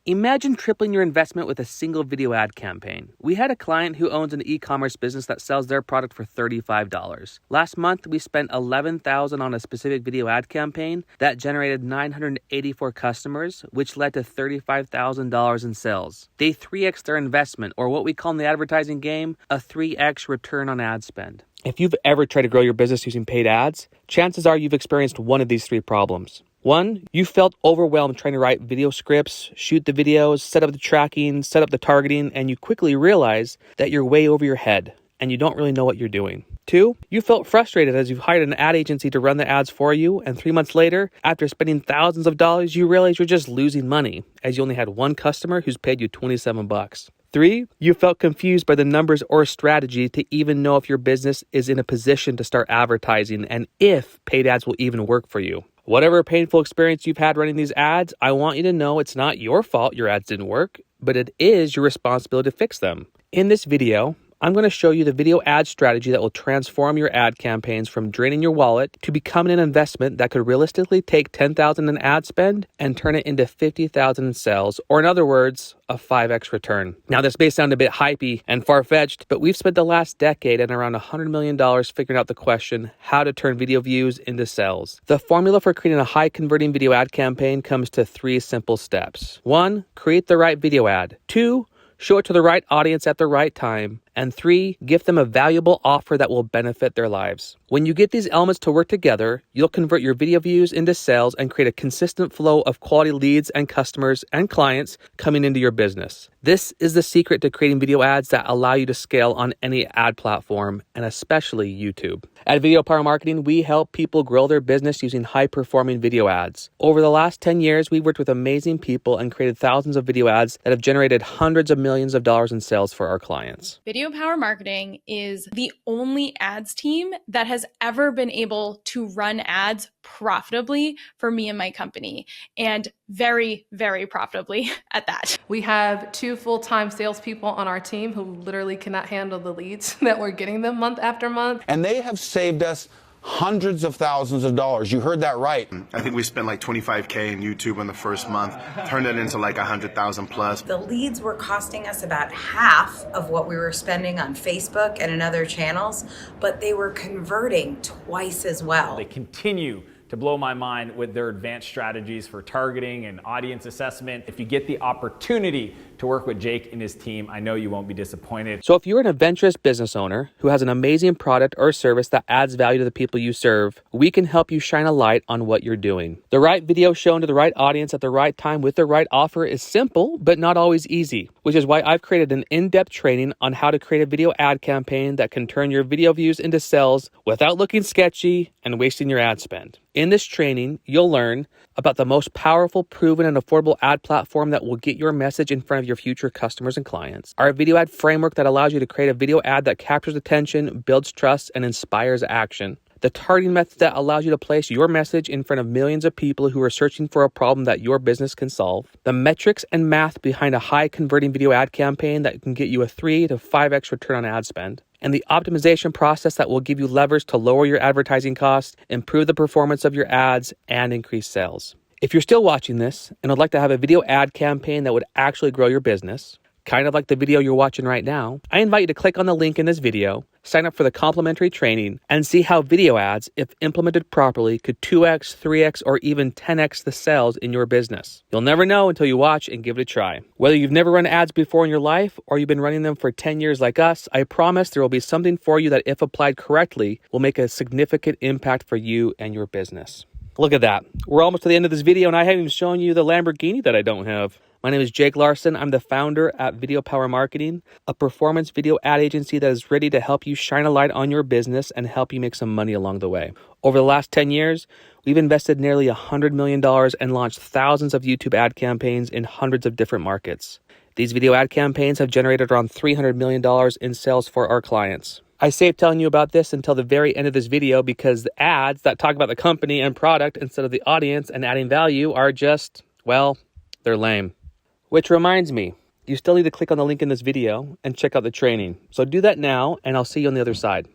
Imagine tripling your investment with a single video ad campaign. We had a client who owns an e-commerce business that sells their product for $35. Last month, we spent $11,000 on a specific video ad campaign that generated 984 customers, which led to $35,000 in sales. They 3x their investment, or what we call in the advertising game, a 3x return on ad spend. If you've ever tried to grow your business using paid ads, chances are you've experienced one of these three problems. One, you felt overwhelmed trying to write video scripts, shoot the videos, set up the tracking, set up the targeting, and you quickly realize that you're way over your head and you don't really know what you're doing. Two, you felt frustrated as you've hired an ad agency to run the ads for you, and 3 months later, after spending thousands of dollars, you realize you're just losing money as you only had one customer who's paid you $27. Three, you felt confused by the numbers or strategy to even know if your business is in a position to start advertising and if paid ads will even work for you. Whatever painful experience you've had running these ads, I want you to know it's not your fault your ads didn't work, but it is your responsibility to fix them. In this video, I'm going to show you the video ad strategy that will transform your ad campaigns from draining your wallet to becoming an investment that could realistically take $10,000 in ad spend and turn it into $50,000 in sales, or in other words, a 5x return. Now, this may sound a bit hypey and far-fetched, but we've spent the last decade and around $100 million figuring out the question, how to turn video views into sales. The formula for creating a high-converting video ad campaign comes to 3 simple steps. 1, create the right video ad. 2, show it to the right audience at the right time. And 3, give them a valuable offer that will benefit their lives. When you get these elements to work together, you'll convert your video views into sales and create a consistent flow of quality leads and customers and clients coming into your business. This is the secret to creating video ads that allow you to scale on any ad platform, and especially YouTube. At Video Power Marketing, we help people grow their business using high-performing video ads. Over the last 10 years, we've worked with amazing people and created thousands of video ads that have generated hundreds of millions of dollars in sales for our clients. Video Power Marketing is the only ads team that has ever been able to run ads profitably for me and my company, and very, very profitably at that. We have 2 full-time salespeople on our team who literally cannot handle the leads that we're getting them month after month. And they have saved us hundreds of thousands of dollars. You heard that right. I think we spent like $25K in YouTube in the first month, turned it into like 100,000 plus. The leads were costing us about half of what we were spending on Facebook and in other channels, but they were converting twice as well. They continue to blow my mind with their advanced strategies for targeting and audience assessment. If you get the opportunity to work with Jake and his team, I know you won't be disappointed. So if you're an adventurous business owner who has an amazing product or service that adds value to the people you serve, we can help you shine a light on what you're doing. The right video shown to the right audience at the right time with the right offer is simple, but not always easy, which is why I've created an in-depth training on how to create a video ad campaign that can turn your video views into sales without looking sketchy and wasting your ad spend. In this training, you'll learn about the most powerful, proven, and affordable ad platform that will get your message in front of your future customers and clients. Our video ad framework that allows you to create a video ad that captures attention, builds trust, and inspires action. The targeting method that allows you to place your message in front of millions of people who are searching for a problem that your business can solve. The metrics and math behind a high-converting video ad campaign that can get you a 3 to 5x return on ad spend. And the optimization process that will give you levers to lower your advertising costs, improve the performance of your ads, and increase sales. If you're still watching this and would like to have a video ad campaign that would actually grow your business, kind of like the video you're watching right now, I invite you to click on the link in this video, sign up for the complimentary training, and see how video ads, if implemented properly, could 2x, 3x, or even 10x the sales in your business. You'll never know until you watch and give it a try. Whether you've never run ads before in your life or you've been running them for 10 years like us, I promise there will be something for you that, if applied correctly, will make a significant impact for you and your business. Look at that. We're almost to the end of this video and I haven't even shown you the Lamborghini that I don't have. My name is Jake Larson. I'm the founder at Video Power Marketing, a performance video ad agency that is ready to help you shine a light on your business and help you make some money along the way. Over the last 10 years, we've invested nearly $100 million and launched thousands of YouTube ad campaigns in hundreds of different markets. These video ad campaigns have generated around $300 million in sales for our clients. I save telling you about this until the very end of this video because the ads that talk about the company and product instead of the audience and adding value are just, well, they're lame. Which reminds me, you still need to click on the link in this video and check out the training. So do that now and I'll see you on the other side.